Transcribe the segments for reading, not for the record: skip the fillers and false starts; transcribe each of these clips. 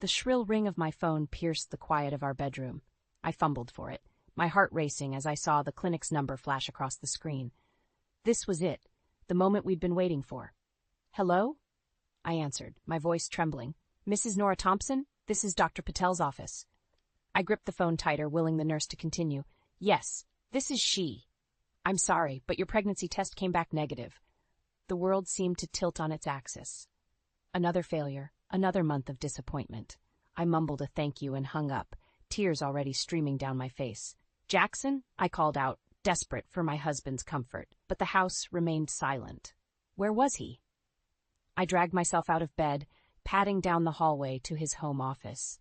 The shrill ring of my phone pierced the quiet of our bedroom. I fumbled for it, my heart racing as I saw the clinic's number flash across the screen. This was it, the moment we'd been waiting for. "Hello?" I answered, my voice trembling. "Mrs. Nora Thompson? This is Dr. Patel's office." I gripped the phone tighter, willing the nurse to continue. "Yes, this is she. I'm sorry, but your pregnancy test came back negative." The world seemed to tilt on its axis. Another failure, another month of disappointment. I mumbled a thank you and hung up, tears already streaming down my face. "Jackson?" I called out, desperate for my husband's comfort, but the house remained silent. Where was he? I dragged myself out of bed, padding down the hallway to his home office.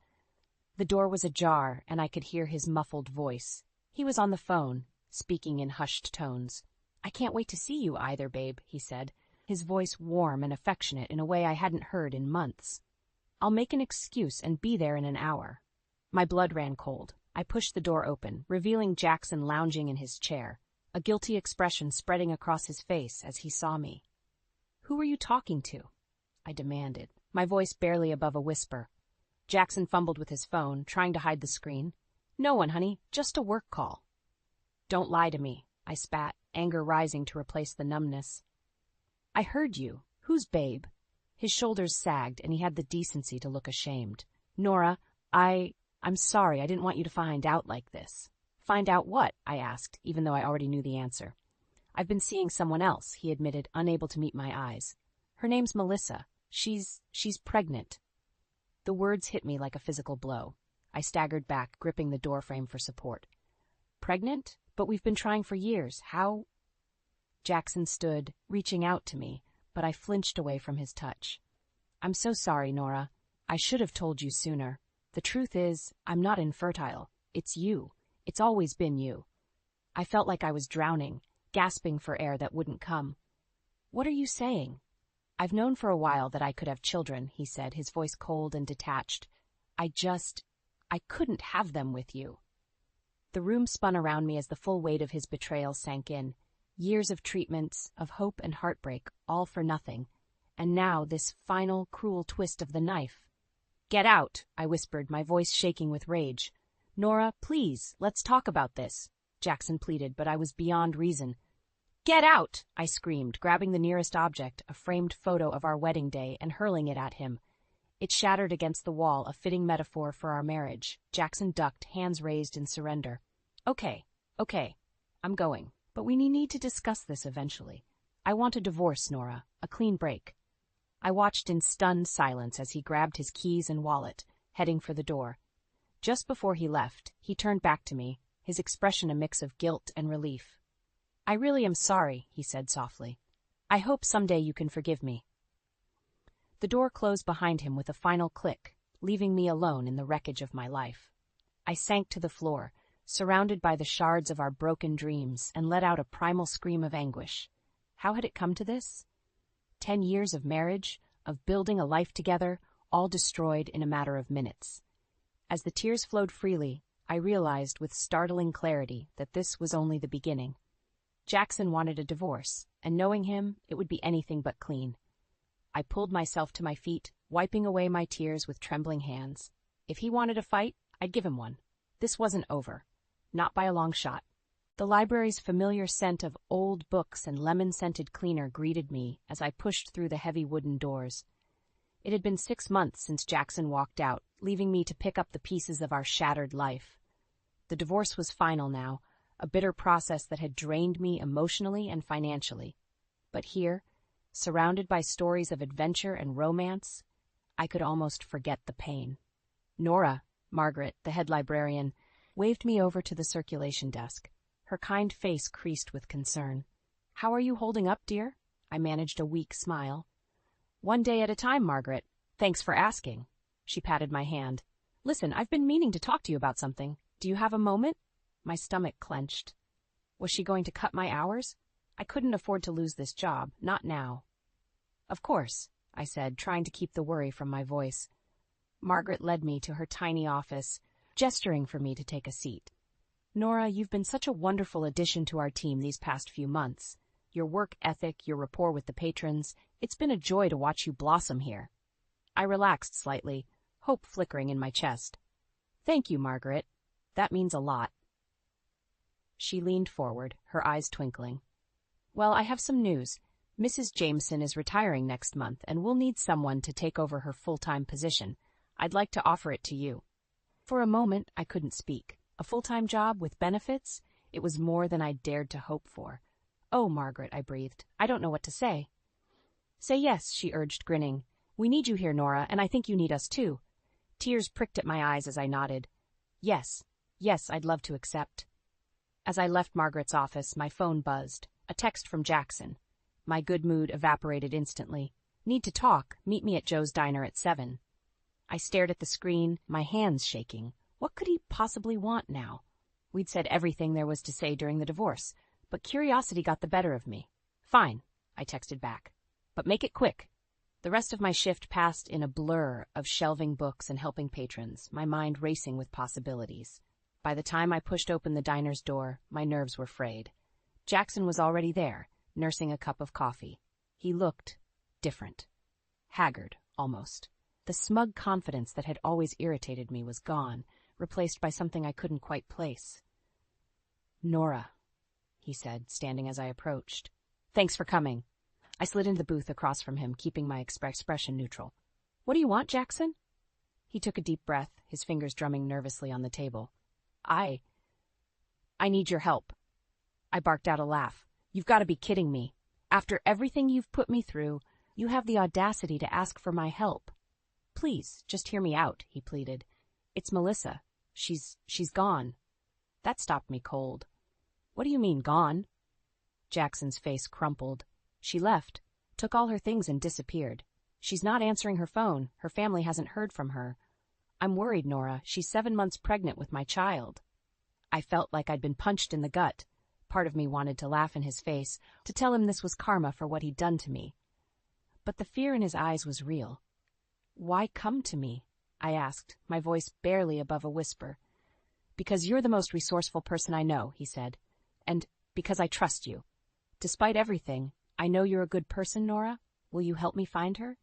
The door was ajar, and I could hear his muffled voice. He was on the phone, speaking in hushed tones. "I can't wait to see you either, babe," he said, his voice warm and affectionate in a way I hadn't heard in months. "I'll make an excuse and be there in an hour." My blood ran cold. I pushed the door open, revealing Jackson lounging in his chair, a guilty expression spreading across his face as he saw me. "Who were you talking to?" I demanded, my voice barely above a whisper. Jackson fumbled with his phone, trying to hide the screen. "No one, honey, just a work call." "Don't lie to me," I spat, anger rising to replace the numbness. "I heard you. Who's babe?" His shoulders sagged, and he had the decency to look ashamed. "Nora, I'm sorry, I didn't want you to find out like this." "Find out what?" I asked, even though I already knew the answer. "I've been seeing someone else," he admitted, unable to meet my eyes. "Her name's Melissa. She's pregnant." The words hit me like a physical blow. I staggered back, gripping the doorframe for support. "Pregnant? But we've been trying for years. How?" Jackson stood, reaching out to me, but I flinched away from his touch. "I'm so sorry, Nora. I should have told you sooner. The truth is, I'm not infertile. It's you. It's always been you." I felt like I was drowning, gasping for air that wouldn't come. "What are you saying?" "I've known for a while that I could have children," he said, his voice cold and detached. I couldn't have them with you." The room spun around me as the full weight of his betrayal sank in. Years of treatments, of hope and heartbreak, all for nothing. And now this final, cruel twist of the knife. "Get out," I whispered, my voice shaking with rage. "Nora, please, let's talk about this," Jackson pleaded, but I was beyond reason. "Get out!" I screamed, grabbing the nearest object, a framed photo of our wedding day, and hurling it at him. It shattered against the wall, a fitting metaphor for our marriage. Jackson ducked, hands raised in surrender. Okay, I'm going. But we need to discuss this eventually. I want a divorce, Nora, a clean break." I watched in stunned silence as he grabbed his keys and wallet, heading for the door. Just before he left, he turned back to me, his expression a mix of guilt and relief. "I really am sorry," he said softly. "I hope someday you can forgive me." The door closed behind him with a final click, leaving me alone in the wreckage of my life. I sank to the floor, surrounded by the shards of our broken dreams, and let out a primal scream of anguish. How had it come to this? 10 years of marriage, of building a life together, all destroyed in a matter of minutes. As the tears flowed freely, I realized with startling clarity that this was only the beginning. Jackson wanted a divorce, and knowing him, it would be anything but clean. I pulled myself to my feet, wiping away my tears with trembling hands. If he wanted a fight, I'd give him one. This wasn't over. Not by a long shot. The library's familiar scent of old books and lemon-scented cleaner greeted me as I pushed through the heavy wooden doors. It had been 6 months since Jackson walked out, leaving me to pick up the pieces of our shattered life. The divorce was final now, a bitter process that had drained me emotionally and financially. But here, surrounded by stories of adventure and romance, I could almost forget the pain. Nora, Margaret, the head librarian, waved me over to the circulation desk. Her kind face creased with concern. "How are you holding up, dear?" I managed a weak smile. "One day at a time, Margaret. Thanks for asking." She patted my hand. "Listen, I've been meaning to talk to you about something. Do you have a moment?" My stomach clenched. Was she going to cut my hours? I couldn't afford to lose this job, not now. "Of course," I said, trying to keep the worry from my voice. Margaret led me to her tiny office, gesturing for me to take a seat. "Nora, you've been such a wonderful addition to our team these past few months. Your work ethic, your rapport with the patrons, it's been a joy to watch you blossom here." I relaxed slightly. hope flickering in my chest. "Thank you, Margaret. That means a lot." She leaned forward, her eyes twinkling. "Well, I have some news. Mrs. Jameson is retiring next month, and we'll need someone to take over her full-time position. I'd like to offer it to you." For a moment, I couldn't speak. A full-time job with benefits? It was more than I'd dared to hope for. "Oh, Margaret," I breathed. "I don't know what to say." "Say yes," she urged, grinning. "We need you here, Nora, and I think you need us too." Tears pricked at my eyes as I nodded. Yes, I'd love to accept." As I left Margaret's office, my phone buzzed. A text from Jackson. My good mood evaporated instantly. "Need to talk. Meet me at Joe's Diner at 7. I stared at the screen, my hands shaking. What could he possibly want now? We'd said everything there was to say during the divorce, but curiosity got the better of me. "Fine," I texted back. "But make it quick." The rest of my shift passed in a blur of shelving books and helping patrons, my mind racing with possibilities. By the time I pushed open the diner's door, my nerves were frayed. Jackson was already there, nursing a cup of coffee. He looked different. Haggard, almost. The smug confidence that had always irritated me was gone, replaced by something I couldn't quite place. "Nora," he said, standing as I approached. "Thanks for coming." I slid into the booth across from him, keeping my expression neutral. "What do you want, Jackson?" He took a deep breath, his fingers drumming nervously on the table. I need your help." I barked out a laugh. "You've got to be kidding me. After everything you've put me through, you have the audacity to ask for my help." "Please, just hear me out," he pleaded. "It's Melissa. She's gone." That stopped me cold. "What do you mean, gone?" Jackson's face crumpled. "She left, took all her things and disappeared. She's not answering her phone. Her family hasn't heard from her. I'm worried, Nora. She's 7 months pregnant with my child." I felt like I'd been punched in the gut. Part of me wanted to laugh in his face, to tell him this was karma for what he'd done to me. But the fear in his eyes was real. "Why come to me?" I asked, my voice barely above a whisper. "Because you're the most resourceful person I know," he said. "And because I trust you. Despite everything, I know you're a good person, Nora. Will you help me find her?"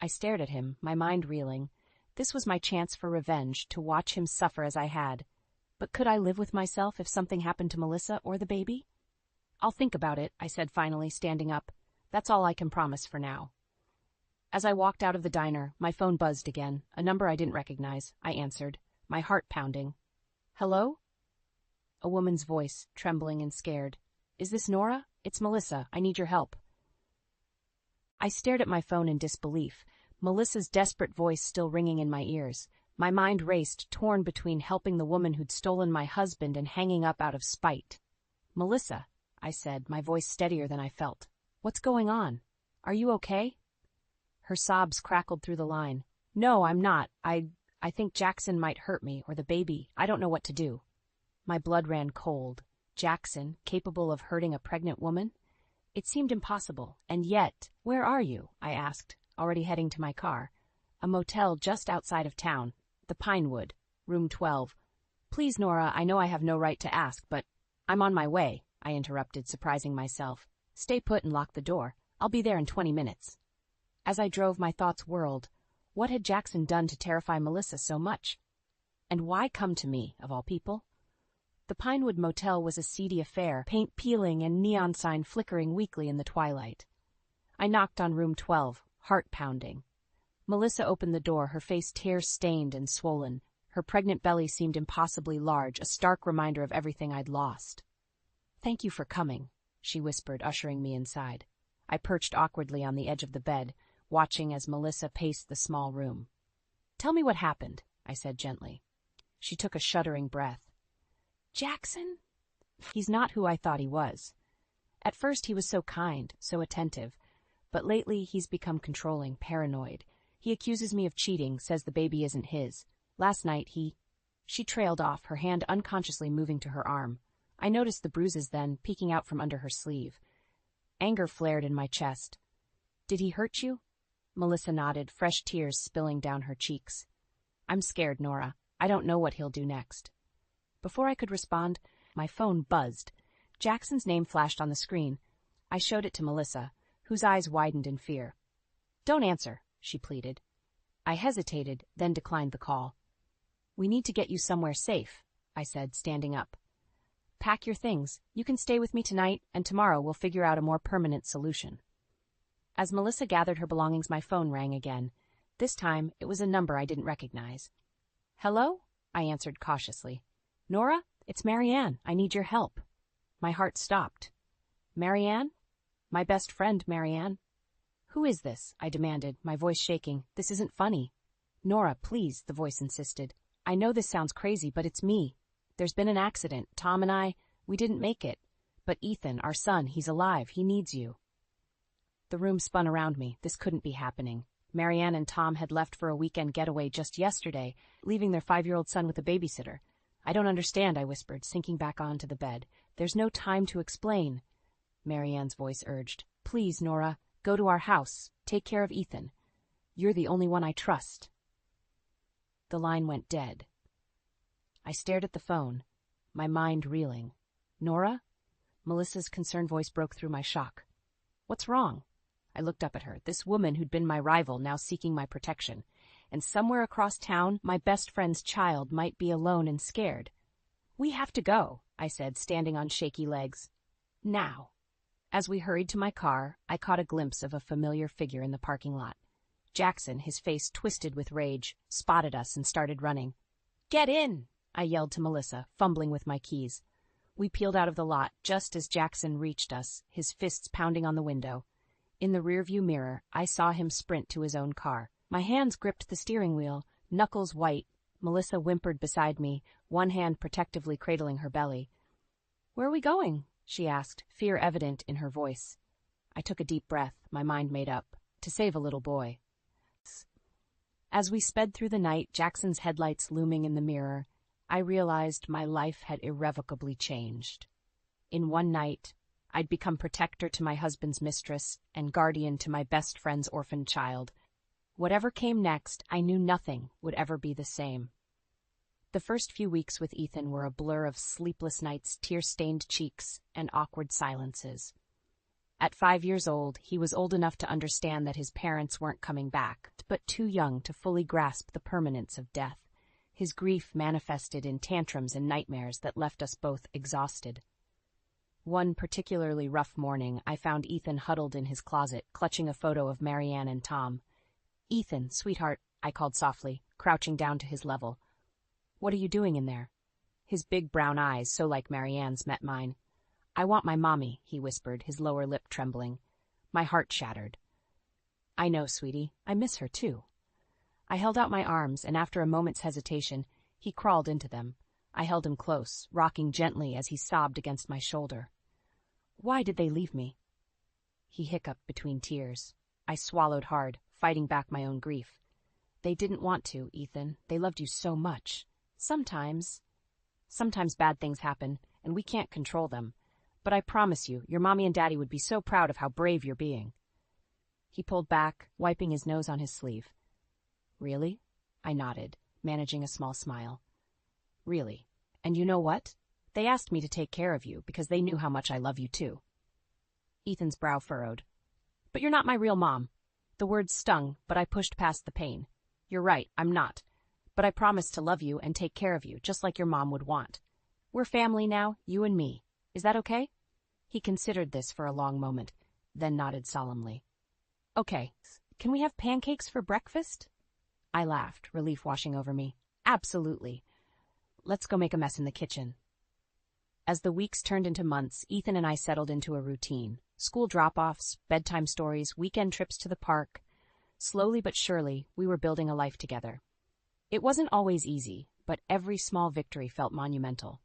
I stared at him, my mind reeling. This was my chance for revenge, to watch him suffer as I had. But could I live with myself if something happened to Melissa or the baby? "I'll think about it," I said finally, standing up. "That's all I can promise for now." As I walked out of the diner, my phone buzzed again, a number I didn't recognize. I answered, my heart pounding. "Hello?" A woman's voice, trembling and scared. "Is this Nora? It's Melissa. I need your help." I stared at my phone in disbelief, Melissa's desperate voice still ringing in my ears. My mind raced, torn between helping the woman who'd stolen my husband and hanging up out of spite. "Melissa," I said, my voice steadier than I felt. "What's going on? Are you okay?" Her sobs crackled through the line. "No, I'm not. I think Jackson might hurt me, or the baby. I don't know what to do." My blood ran cold. Jackson, capable of hurting a pregnant woman? It seemed impossible, and yet— "Where are you?" I asked, already heading to my car. "A motel just outside of town. The Pinewood, room 12. "Please, Nora, I know I have no right to ask, but—" "I'm on my way," I interrupted, surprising myself. "Stay put and lock the door. I'll be there in 20 minutes. As I drove, my thoughts whirled. What had Jackson done to terrify Melissa so much? And why come to me, of all people? The Pinewood Motel was a seedy affair, paint peeling and neon sign flickering weakly in the twilight. I knocked on room 12, heart pounding. Melissa opened the door, her face tear-stained and swollen. Her pregnant belly seemed impossibly large, a stark reminder of everything I'd lost. "Thank you for coming," she whispered, ushering me inside. I perched awkwardly on the edge of the bed, watching as Melissa paced the small room. "Tell me what happened," I said gently. She took a shuddering breath. "Jackson? He's not who I thought he was. At first he was so kind, so attentive, but lately he's become controlling, paranoid. He accuses me of cheating, says the baby isn't his. Last night She trailed off, her hand unconsciously moving to her arm. I noticed the bruises then, peeking out from under her sleeve. Anger flared in my chest. "Did he hurt you?" Melissa nodded, fresh tears spilling down her cheeks. "I'm scared, Nora. I don't know what he'll do next." Before I could respond, my phone buzzed. Jackson's name flashed on the screen. I showed it to Melissa, whose eyes widened in fear. "Don't answer," she pleaded. I hesitated, then declined the call. "We need to get you somewhere safe," I said, standing up. "Pack your things. You can stay with me tonight, and tomorrow we'll figure out a more permanent solution." As Melissa gathered her belongings, my phone rang again. This time, it was a number I didn't recognize. "Hello?" I answered cautiously. "Nora, it's Marianne. I need your help." My heart stopped. "Marianne? My best friend, Marianne." "Who is this?" I demanded, my voice shaking. "This isn't funny." "Nora, please," the voice insisted. "I know this sounds crazy, but it's me. There's been an accident. Tom and we didn't make it. But Ethan, our son, he's alive. He needs you." The room spun around me. This couldn't be happening. Marianne and Tom had left for a weekend getaway just yesterday, leaving their 5-year-old son with a babysitter. "I don't understand," I whispered, sinking back onto the bed. "There's no time to explain." Marianne's voice urged. "Please, Nora, go to our house. Take care of Ethan. You're the only one I trust." The line went dead. I stared at the phone, my mind reeling. "Nora?" Melissa's concerned voice broke through my shock. "What's wrong?" I looked up at her, this woman who'd been my rival now seeking my protection. And somewhere across town, my best friend's child might be alone and scared. "We have to go," I said, standing on shaky legs. "Now." As we hurried to my car, I caught a glimpse of a familiar figure in the parking lot. Jackson, his face twisted with rage, spotted us and started running. "Get in!" I yelled to Melissa, fumbling with my keys. We peeled out of the lot just as Jackson reached us, his fists pounding on the window. In the rearview mirror, I saw him sprint to his own car. My hands gripped the steering wheel, knuckles white. Melissa whimpered beside me, one hand protectively cradling her belly. "Where are we going?" she asked, fear evident in her voice. I took a deep breath, my mind made up. To save a little boy. As we sped through the night, Jackson's headlights looming in the mirror, I realized my life had irrevocably changed. In one night, I'd become protector to my husband's mistress and guardian to my best friend's orphaned child. Whatever came next, I knew nothing would ever be the same. The first few weeks with Ethan were a blur of sleepless nights, tear-stained cheeks, and awkward silences. At 5 years old, he was old enough to understand that his parents weren't coming back, but too young to fully grasp the permanence of death. His grief manifested in tantrums and nightmares that left us both exhausted. One particularly rough morning, I found Ethan huddled in his closet, clutching a photo of Marianne and Tom. "Ethan, sweetheart," I called softly, crouching down to his level. "What are you doing in there?" His big brown eyes, so like Marianne's, met mine. "I want my mommy," he whispered, his lower lip trembling. My heart shattered. "I know, sweetie. I miss her, too." I held out my arms, and after a moment's hesitation, he crawled into them. I held him close, rocking gently as he sobbed against my shoulder. "Why did they leave me?" He hiccuped between tears. I swallowed hard, fighting back my own grief. "They didn't want to, Ethan. They loved you so much. Sometimes bad things happen, and we can't control them. But I promise you, your mommy and daddy would be so proud of how brave you're being." He pulled back, wiping his nose on his sleeve. "Really?" I nodded, managing a small smile. "Really. And you know what? They asked me to take care of you because they knew how much I love you too." Ethan's brow furrowed. "But you're not my real mom." The words stung, but I pushed past the pain. "You're right, I'm not. But I promise to love you and take care of you, just like your mom would want. We're family now, you and me. Is that okay?" He considered this for a long moment, then nodded solemnly. "Okay. Can we have pancakes for breakfast?" I laughed, relief washing over me. "Absolutely. Let's go make a mess in the kitchen." As the weeks turned into months, Ethan and I settled into a routine. School drop-offs, bedtime stories, weekend trips to the park. Slowly but surely, we were building a life together. It wasn't always easy, but every small victory felt monumental.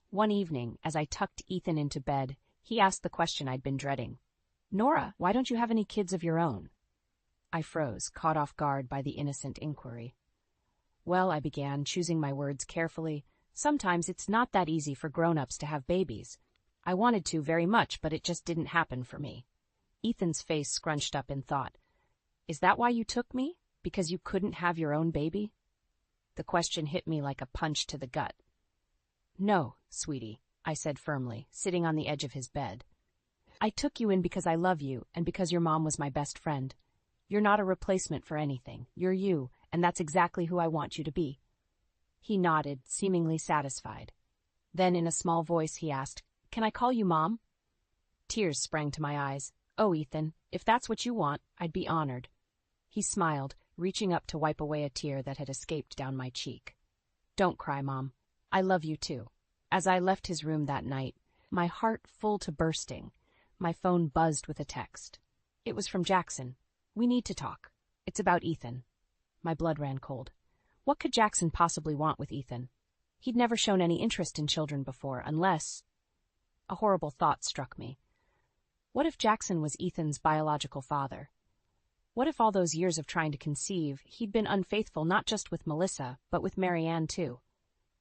One evening, as I tucked Ethan into bed, he asked the question I'd been dreading. "Nora, why don't you have any kids of your own?" I froze, caught off guard by the innocent inquiry. "Well," I began, choosing my words carefully, "sometimes it's not that easy for grown-ups to have babies. I wanted to very much, but it just didn't happen for me." Ethan's face scrunched up in thought. "Is that why you took me? Because you couldn't have your own baby?" The question hit me like a punch to the gut. "No, sweetie," I said firmly, sitting on the edge of his bed. "I took you in because I love you and because your mom was my best friend. You're not a replacement for anything. You're you, and that's exactly who I want you to be." He nodded, seemingly satisfied. Then in a small voice he asked, "Can I call you Mom?" Tears sprang to my eyes. "Oh, Ethan, if that's what you want, I'd be honored." He smiled, reaching up to wipe away a tear that had escaped down my cheek. "Don't cry, Mom. I love you too." As I left his room that night, my heart full to bursting, my phone buzzed with a text. It was from Jackson. "We need to talk. It's about Ethan." My blood ran cold. What could Jackson possibly want with Ethan? He'd never shown any interest in children before, unless... A horrible thought struck me. What if Jackson was Ethan's biological father? What if all those years of trying to conceive, he'd been unfaithful not just with Melissa, but with Marianne too?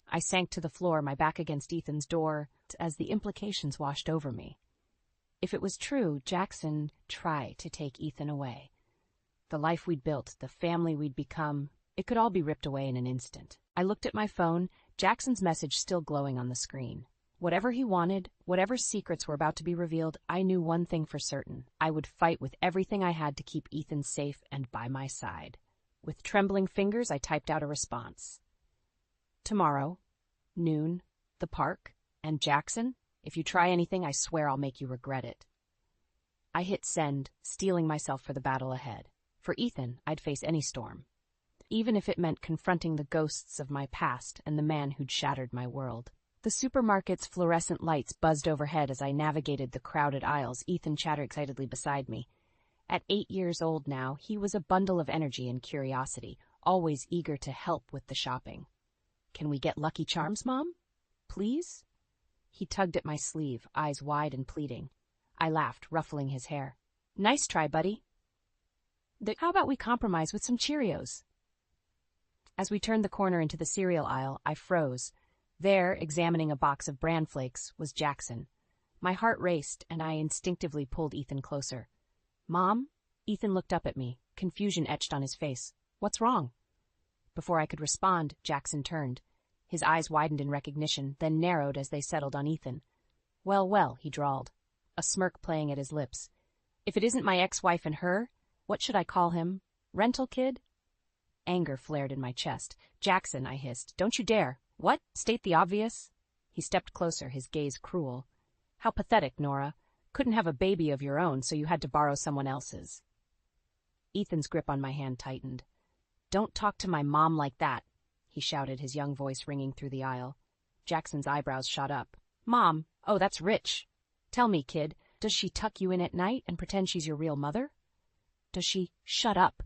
I sank to the floor, my back against Ethan's door, as the implications washed over me. If it was true, Jackson tried to take Ethan away. The life we'd built, the family we'd become, it could all be ripped away in an instant. I looked at my phone, Jackson's message still glowing on the screen. Whatever he wanted, whatever secrets were about to be revealed, I knew one thing for certain. I would fight with everything I had to keep Ethan safe and by my side. With trembling fingers, I typed out a response. "Tomorrow, noon, the park, and Jackson, if you try anything, I swear I'll make you regret it." I hit send, steeling myself for the battle ahead. For Ethan, I'd face any storm, even if it meant confronting the ghosts of my past and the man who'd shattered my world. The supermarket's fluorescent lights buzzed overhead as I navigated the crowded aisles. Ethan chattered excitedly beside me. At 8 years old now, he was a bundle of energy and curiosity, always eager to help with the shopping. "Can we get Lucky Charms, Mom? Please?" He tugged at my sleeve, eyes wide and pleading. I laughed, ruffling his hair. "Nice try, buddy. How about we compromise with some Cheerios?" As we turned the corner into the cereal aisle, I froze. There, examining a box of bran flakes, was Jackson. My heart raced, and I instinctively pulled Ethan closer. "Mom?" Ethan looked up at me, confusion etched on his face. "What's wrong?" Before I could respond, Jackson turned. His eyes widened in recognition, then narrowed as they settled on Ethan. "Well, well," he drawled, a smirk playing at his lips. "If it isn't my ex-wife and her, what should I call him? Rental kid?" Anger flared in my chest. "Jackson," I hissed, "don't you dare." "What? State the obvious?" He stepped closer, his gaze cruel. "How pathetic, Nora. Couldn't have a baby of your own, so you had to borrow someone else's." Ethan's grip on my hand tightened. "Don't talk to my mom like that," he shouted, his young voice ringing through the aisle. Jackson's eyebrows shot up. "Mom? Oh, that's rich. Tell me, kid, does she tuck you in at night and pretend she's your real mother? Does she—" "Shut up!"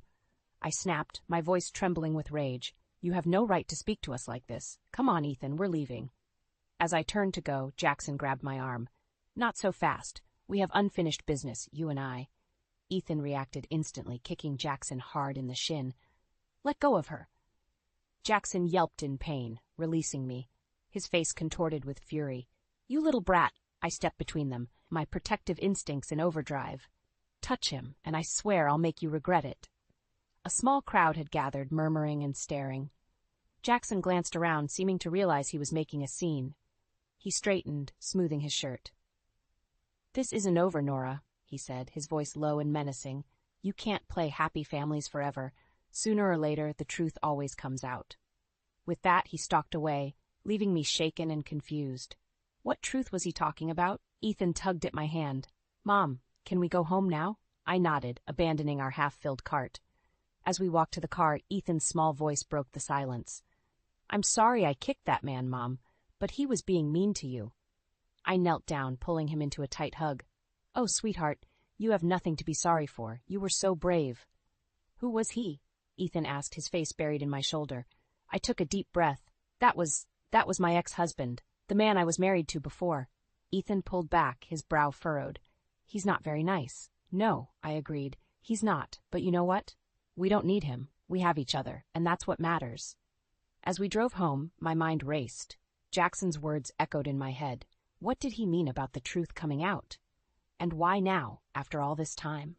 I snapped, my voice trembling with rage. "You have no right to speak to us like this. Come on, Ethan, we're leaving." As I turned to go, Jackson grabbed my arm. "Not so fast. We have unfinished business, you and I." Ethan reacted instantly, kicking Jackson hard in the shin. "Let go of her." Jackson yelped in pain, releasing me. His face contorted with fury. "You little brat!" I stepped between them, my protective instincts in overdrive. "Touch him, and I swear I'll make you regret it." A small crowd had gathered, murmuring and staring. Jackson glanced around, seeming to realize he was making a scene. He straightened, smoothing his shirt. "This isn't over, Nora," he said, his voice low and menacing. "You can't play happy families forever. Sooner or later, the truth always comes out." With that, he stalked away, leaving me shaken and confused. What truth was he talking about? Ethan tugged at my hand. "Mom, can we go home now?" I nodded, abandoning our half-filled cart. As we walked to the car, Ethan's small voice broke the silence. "I'm sorry I kicked that man, Mom, but he was being mean to you." I knelt down, pulling him into a tight hug. "Oh, sweetheart, you have nothing to be sorry for. You were so brave." "Who was he?" Ethan asked, his face buried in my shoulder. I took a deep breath. That was my ex-husband, the man I was married to before." Ethan pulled back, his brow furrowed. "He's not very nice." "No," I agreed. "He's not, but you know what? We don't need him. We have each other, and that's what matters." As we drove home, my mind raced. Jackson's words echoed in my head. What did he mean about the truth coming out? And why now, after all this time?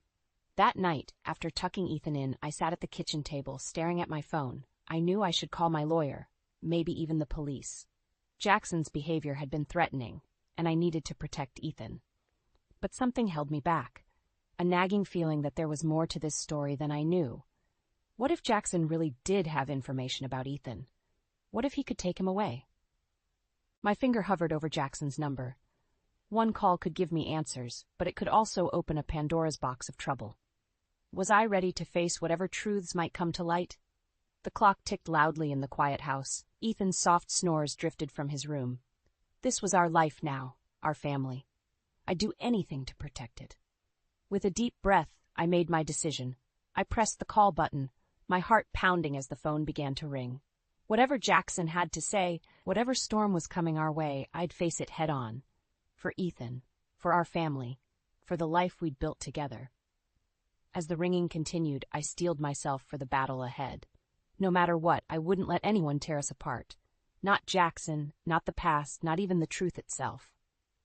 That night, after tucking Ethan in, I sat at the kitchen table, staring at my phone. I knew I should call my lawyer, maybe even the police. Jackson's behavior had been threatening, and I needed to protect Ethan. But something held me back. A nagging feeling that there was more to this story than I knew. What if Jackson really did have information about Ethan? What if he could take him away? My finger hovered over Jackson's number. One call could give me answers, but it could also open a Pandora's box of trouble. Was I ready to face whatever truths might come to light? The clock ticked loudly in the quiet house. Ethan's soft snores drifted from his room. This was our life now, our family. I'd do anything to protect it. With a deep breath, I made my decision. I pressed the call button, my heart pounding as the phone began to ring. Whatever Jackson had to say, whatever storm was coming our way, I'd face it head on. For Ethan, for our family, for the life we'd built together. As the ringing continued, I steeled myself for the battle ahead. No matter what, I wouldn't let anyone tear us apart. Not Jackson, not the past, not even the truth itself.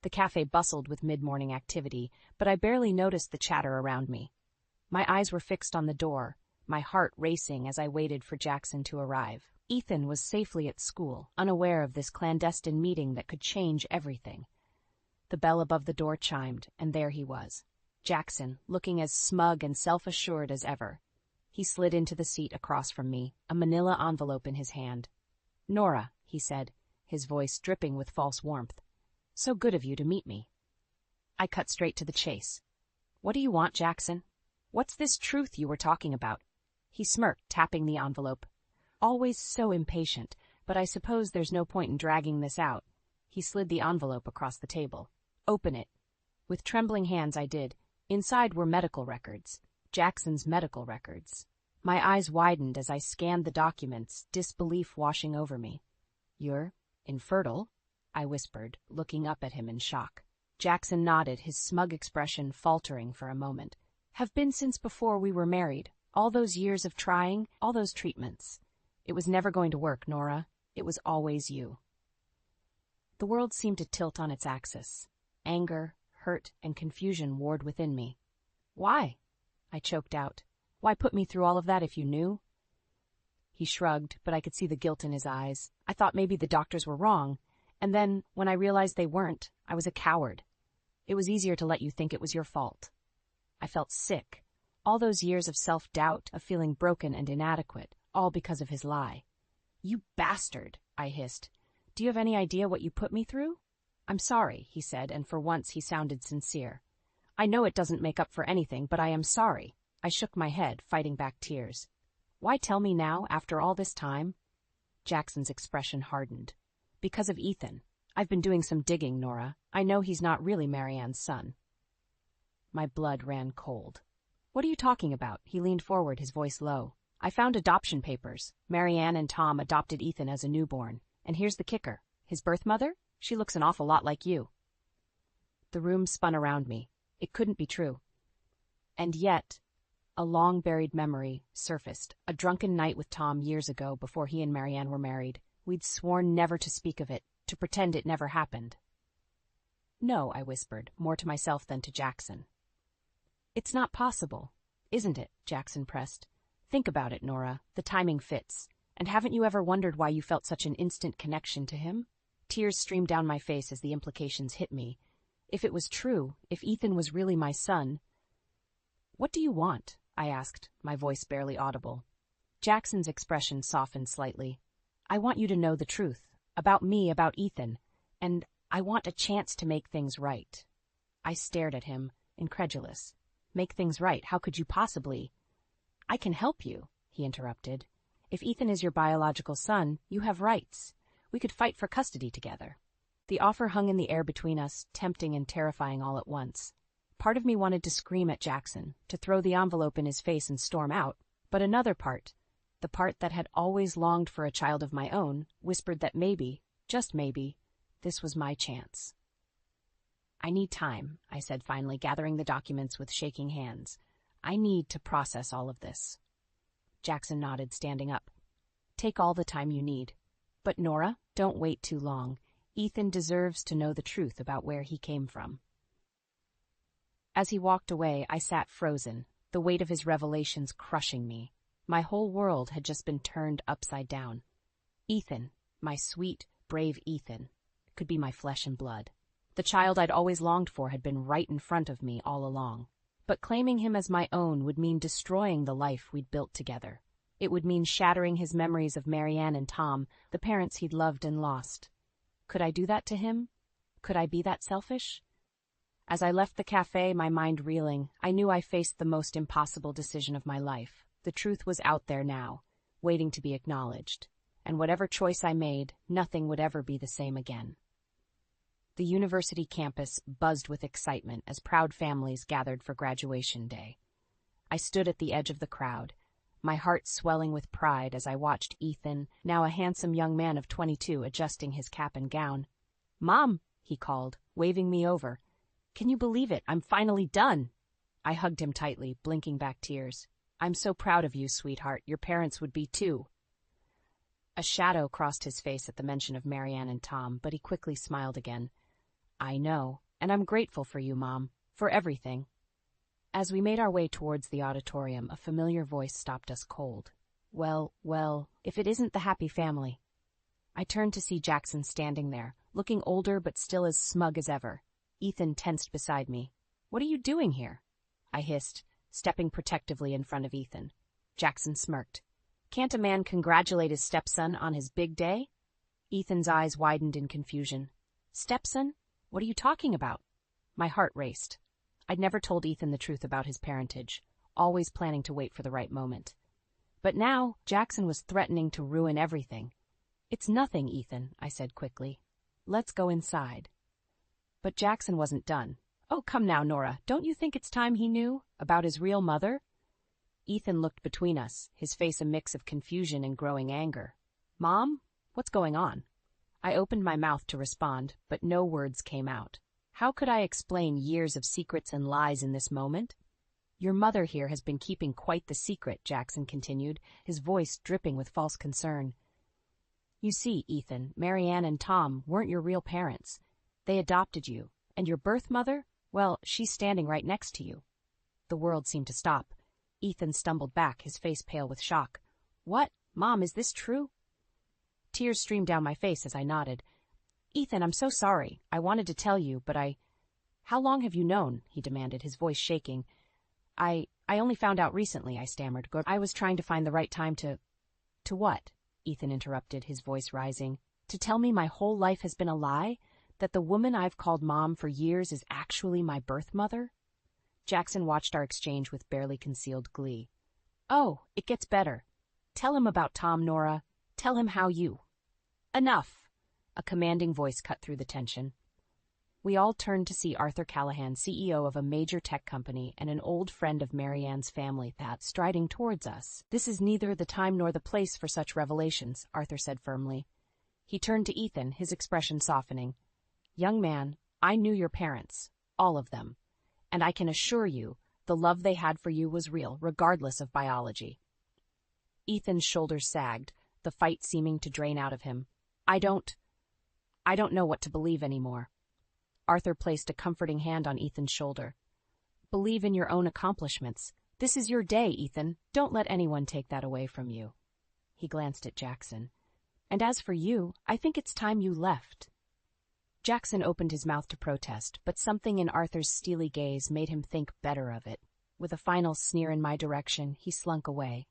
The cafe bustled with mid-morning activity, but I barely noticed the chatter around me. My eyes were fixed on the door, my heart racing as I waited for Jackson to arrive. Ethan was safely at school, unaware of this clandestine meeting that could change everything. The bell above the door chimed, and there he was. Jackson, looking as smug and self-assured as ever. He slid into the seat across from me, a manila envelope in his hand. "Nora," he said, his voice dripping with false warmth. "So good of you to meet me." I cut straight to the chase. "What do you want, Jackson? What's this truth you were talking about?" He smirked, tapping the envelope. Always so impatient, but I suppose there's no point in dragging this out. He slid the envelope across the table. "Open it." With trembling hands I did. Inside were medical records. Jackson's medical records. My eyes widened as I scanned the documents, disbelief washing over me. "You're infertile?" I whispered, looking up at him in shock. Jackson nodded, his smug expression faltering for a moment. "Have been since before we were married. All those years of trying, all those treatments. It was never going to work, Nora. It was always you." The world seemed to tilt on its axis. Anger, hurt, and confusion warred within me. "Why?" I choked out. "Why put me through all of that if you knew?" He shrugged, but I could see the guilt in his eyes. I thought maybe the doctors were wrong, and then, when I realized they weren't, I was a coward. It was easier to let you think it was your fault. I felt sick. All those years of self-doubt, of feeling broken and inadequate, all because of his lie. "You bastard," I hissed. "Do you have any idea what you put me through?" "I'm sorry," he said, and for once he sounded sincere. "I know it doesn't make up for anything, but I am sorry." I shook my head, fighting back tears. "Why tell me now, after all this time?" Jackson's expression hardened. "Because of Ethan. I've been doing some digging, Nora. I know he's not really Marianne's son." My blood ran cold. "What are you talking about?" He leaned forward, his voice low. "I found adoption papers. Marianne and Tom adopted Ethan as a newborn. And here's the kicker. His birth mother? She looks an awful lot like you." The room spun around me. It couldn't be true. And yet, a long-buried memory surfaced. A drunken night with Tom years ago, before he and Marianne were married. We'd sworn never to speak of it, to pretend it never happened. "No," I whispered, more to myself than to Jackson. "It's not possible, isn't it?" Jackson pressed. "Think about it, Nora. The timing fits. And haven't you ever wondered why you felt such an instant connection to him?" Tears streamed down my face as the implications hit me. If it was true, if Ethan was really my son... "What do you want?" I asked, my voice barely audible. Jackson's expression softened slightly. "I want you to know the truth. About me, about Ethan. And I want a chance to make things right." I stared at him, incredulous. "Make things right? How could you possibly?" "I can help you," he interrupted. "If Ethan is your biological son, you have rights. We could fight for custody together." The offer hung in the air between us, tempting and terrifying all at once. Part of me wanted to scream at Jackson, to throw the envelope in his face and storm out, but another part, the part that had always longed for a child of my own, whispered that maybe, just maybe, this was my chance. "I need time," I said finally, gathering the documents with shaking hands. "I need to process all of this." Jackson nodded, standing up. "Take all the time you need. But Nora, don't wait too long. Ethan deserves to know the truth about where he came from." As he walked away, I sat frozen, the weight of his revelations crushing me. My whole world had just been turned upside down. Ethan, my sweet, brave Ethan, could be my flesh and blood. The child I'd always longed for had been right in front of me all along. But claiming him as my own would mean destroying the life we'd built together. It would mean shattering his memories of Marianne and Tom, the parents he'd loved and lost. Could I do that to him? Could I be that selfish? As I left the cafe, my mind reeling, I knew I faced the most impossible decision of my life. The truth was out there now, waiting to be acknowledged. And whatever choice I made, nothing would ever be the same again. The university campus buzzed with excitement as proud families gathered for graduation day. I stood at the edge of the crowd, my heart swelling with pride as I watched Ethan, now a handsome young man of 22, adjusting his cap and gown. "Mom," he called, waving me over. "Can you believe it? I'm finally done." I hugged him tightly, blinking back tears. "I'm so proud of you, sweetheart. Your parents would be too." A shadow crossed his face at the mention of Marianne and Tom, but he quickly smiled again. "I know, and I'm grateful for you, Mom, for everything." As we made our way towards the auditorium, a familiar voice stopped us cold. Well, if it isn't the happy family." I turned to see Jackson standing there, looking older but still as smug as ever. Ethan tensed beside me. "What are you doing here?" I hissed, stepping protectively in front of Ethan. Jackson smirked. "Can't a man congratulate his stepson on his big day?" Ethan's eyes widened in confusion. "Stepson? What are you talking about?" My heart raced. I'd never told Ethan the truth about his parentage, always planning to wait for the right moment. But now, Jackson was threatening to ruin everything. "It's nothing, Ethan," I said quickly. "Let's go inside." But Jackson wasn't done. "Oh, come now, Nora, don't you think it's time he knew about his real mother?" Ethan looked between us, his face a mix of confusion and growing anger. "Mom, what's going on?" I opened my mouth to respond, but no words came out. How could I explain years of secrets and lies in this moment? "Your mother here has been keeping quite the secret," Jackson continued, his voice dripping with false concern. "You see, Ethan, Marianne and Tom weren't your real parents. They adopted you, and your birth mother, well, she's standing right next to you." The world seemed to stop. Ethan stumbled back, his face pale with shock. "What? Mom, is this true?" Tears streamed down my face as I nodded. "Ethan, I'm so sorry. I wanted to tell you, but How long have you known?" he demanded, his voice shaking. I only found out recently," I stammered. "I was trying to find the right time to—" "To what?" Ethan interrupted, his voice rising. "To tell me my whole life has been a lie? That the woman I've called Mom for years is actually my birth mother?" Jackson watched our exchange with barely concealed glee. "Oh, it gets better. Tell him about Tom, Nora. Tell him how you—" "Enough!" A commanding voice cut through the tension. We all turned to see Arthur Callahan, CEO of a major tech company and an old friend of Marianne's family, striding towards us. "This is neither the time nor the place for such revelations," Arthur said firmly. He turned to Ethan, his expression softening. "Young man, I knew your parents, all of them, and I can assure you the love they had for you was real, regardless of biology." Ethan's shoulders sagged, the fight seeming to drain out of him. I don't know what to believe anymore." Arthur placed a comforting hand on Ethan's shoulder. "Believe in your own accomplishments. This is your day, Ethan. Don't let anyone take that away from you." He glanced at Jackson. "And as for you, I think it's time you left." Jackson opened his mouth to protest, but something in Arthur's steely gaze made him think better of it. With a final sneer in my direction, he slunk away.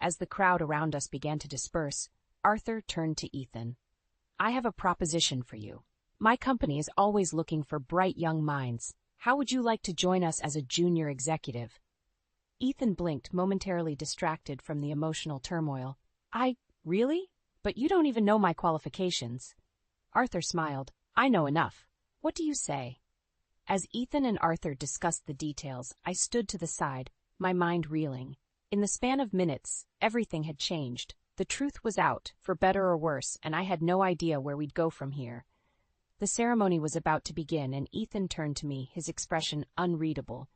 As the crowd around us began to disperse, Arthur turned to Ethan. "I have a proposition for you. My company is always looking for bright young minds. How would you like to join us as a junior executive?" Ethan blinked, momentarily distracted from the emotional turmoil. Really? But you don't even know my qualifications." Arthur smiled. "I know enough. What do you say?" As Ethan and Arthur discussed the details, I stood to the side, my mind reeling. In the span of minutes, everything had changed. The truth was out, for better or worse, and I had no idea where we'd go from here. The ceremony was about to begin, and Ethan turned to me, his expression unreadable.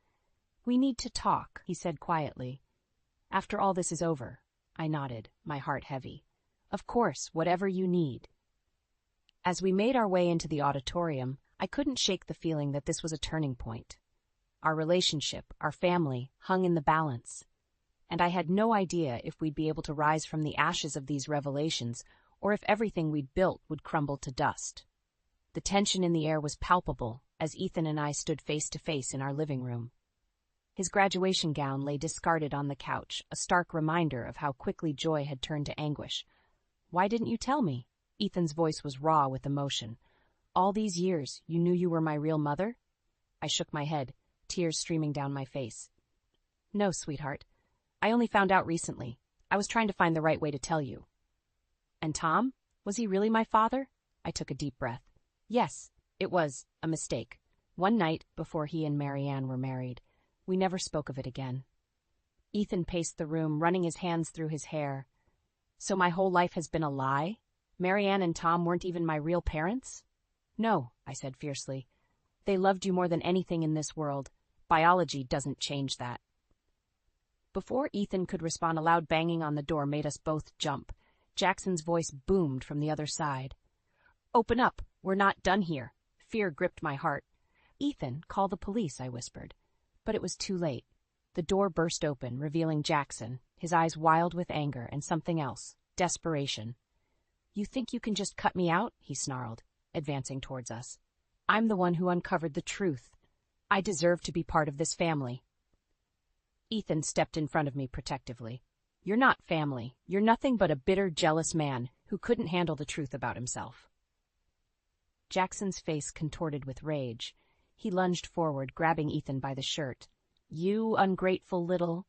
"We need to talk," he said quietly. "After all this is over." I nodded, my heart heavy. "Of course, whatever you need." As we made our way into the auditorium, I couldn't shake the feeling that this was a turning point. Our relationship, our family, hung in the balance. And I had no idea if we'd be able to rise from the ashes of these revelations, or if everything we'd built would crumble to dust. The tension in the air was palpable as Ethan and I stood face to face in our living room. His graduation gown lay discarded on the couch, a stark reminder of how quickly joy had turned to anguish. "Why didn't you tell me?" Ethan's voice was raw with emotion. "All these years, you knew you were my real mother?" I shook my head, tears streaming down my face. "No, sweetheart. I only found out recently. I was trying to find the right way to tell you." "And Tom? Was he really my father?" I took a deep breath. "Yes, it was a mistake. One night before he and Marianne were married. We never spoke of it again." Ethan paced the room, running his hands through his hair. "So my whole life has been a lie? Marianne and Tom weren't even my real parents?" "No," I said fiercely. "They loved you more than anything in this world. Biology doesn't change that." Before Ethan could respond, a loud banging on the door made us both jump. Jackson's voice boomed from the other side. "Open up! We're not done here." Fear gripped my heart. "Ethan, call the police," I whispered. But it was too late. The door burst open, revealing Jackson, his eyes wild with anger and something else, desperation. "You think you can just cut me out?" he snarled, advancing towards us. "I'm the one who uncovered the truth. I deserve to be part of this family." Ethan stepped in front of me protectively. "You're not family. You're nothing but a bitter, jealous man who couldn't handle the truth about himself." Jackson's face contorted with rage. He lunged forward, grabbing Ethan by the shirt. "You ungrateful little—"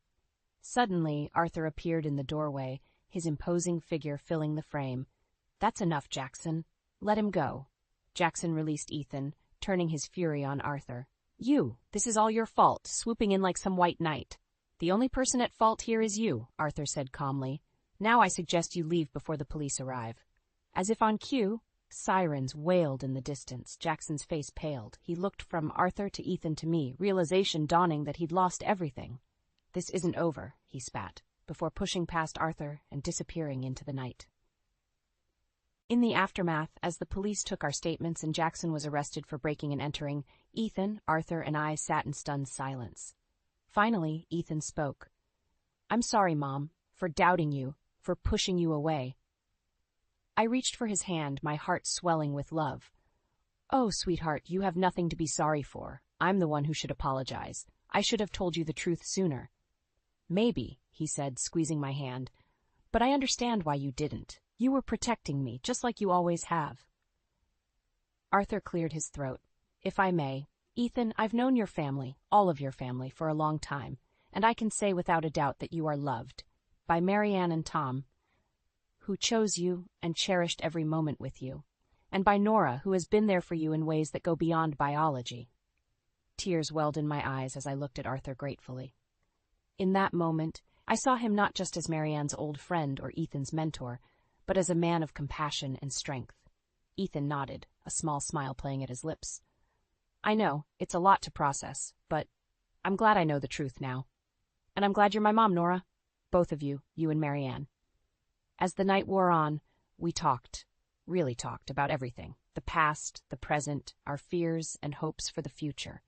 Suddenly, Arthur appeared in the doorway, his imposing figure filling the frame. "That's enough, Jackson. Let him go." Jackson released Ethan, turning his fury on Arthur. This is all your fault, swooping in like some white knight." "The only person at fault here is you," Arthur said calmly. "Now I suggest you leave before the police arrive." As if on cue, sirens wailed in the distance. Jackson's face paled. He looked from Arthur to Ethan to me, realization dawning that he'd lost everything. "This isn't over," he spat, before pushing past Arthur and disappearing into the night. In the aftermath, as the police took our statements and Jackson was arrested for breaking and entering, Ethan, Arthur, and I sat in stunned silence. Finally, Ethan spoke. "I'm sorry, Mom, for doubting you, for pushing you away." I reached for his hand, my heart swelling with love. "Oh, sweetheart, you have nothing to be sorry for. I'm the one who should apologize. I should have told you the truth sooner." "Maybe," he said, squeezing my hand, "but I understand why you didn't. You were protecting me, just like you always have." Arthur cleared his throat. "If I may, Ethan, I've known your family, all of your family, for a long time, and I can say without a doubt that you are loved. By Marianne and Tom, who chose you and cherished every moment with you, and by Nora, who has been there for you in ways that go beyond biology." Tears welled in my eyes as I looked at Arthur gratefully. In that moment, I saw him not just as Marianne's old friend or Ethan's mentor, but as a man of compassion and strength. Ethan nodded, a small smile playing at his lips. "I know, it's a lot to process, but I'm glad I know the truth now. And I'm glad you're my mom, Nora. Both of you, you and Marianne." As the night wore on, we talked, really talked, about everything. The past, the present, our fears and hopes for the future.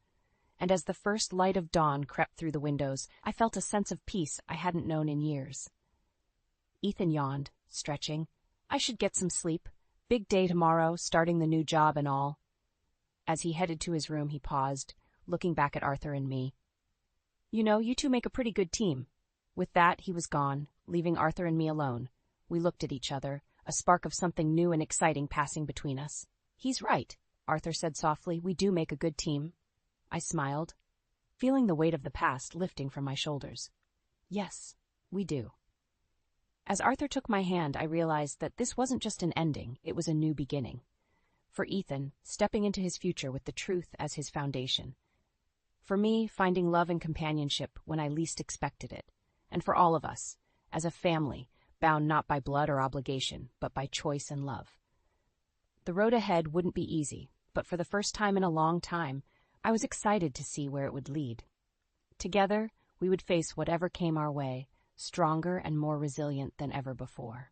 And as the first light of dawn crept through the windows, I felt a sense of peace I hadn't known in years. Ethan yawned, stretching. "I should get some sleep. Big day tomorrow, starting the new job and all." As he headed to his room, he paused, looking back at Arthur and me. "You know, you two make a pretty good team." With that, he was gone, leaving Arthur and me alone. We looked at each other, a spark of something new and exciting passing between us. "He's right," Arthur said softly. "We do make a good team." I smiled, feeling the weight of the past lifting from my shoulders. "Yes, we do." As Arthur took my hand, I realized that this wasn't just an ending, it was a new beginning. For Ethan, stepping into his future with the truth as his foundation. For me, finding love and companionship when I least expected it. And for all of us, as a family, bound not by blood or obligation, but by choice and love. The road ahead wouldn't be easy, but for the first time in a long time, I was excited to see where it would lead. Together, we would face whatever came our way, stronger and more resilient than ever before.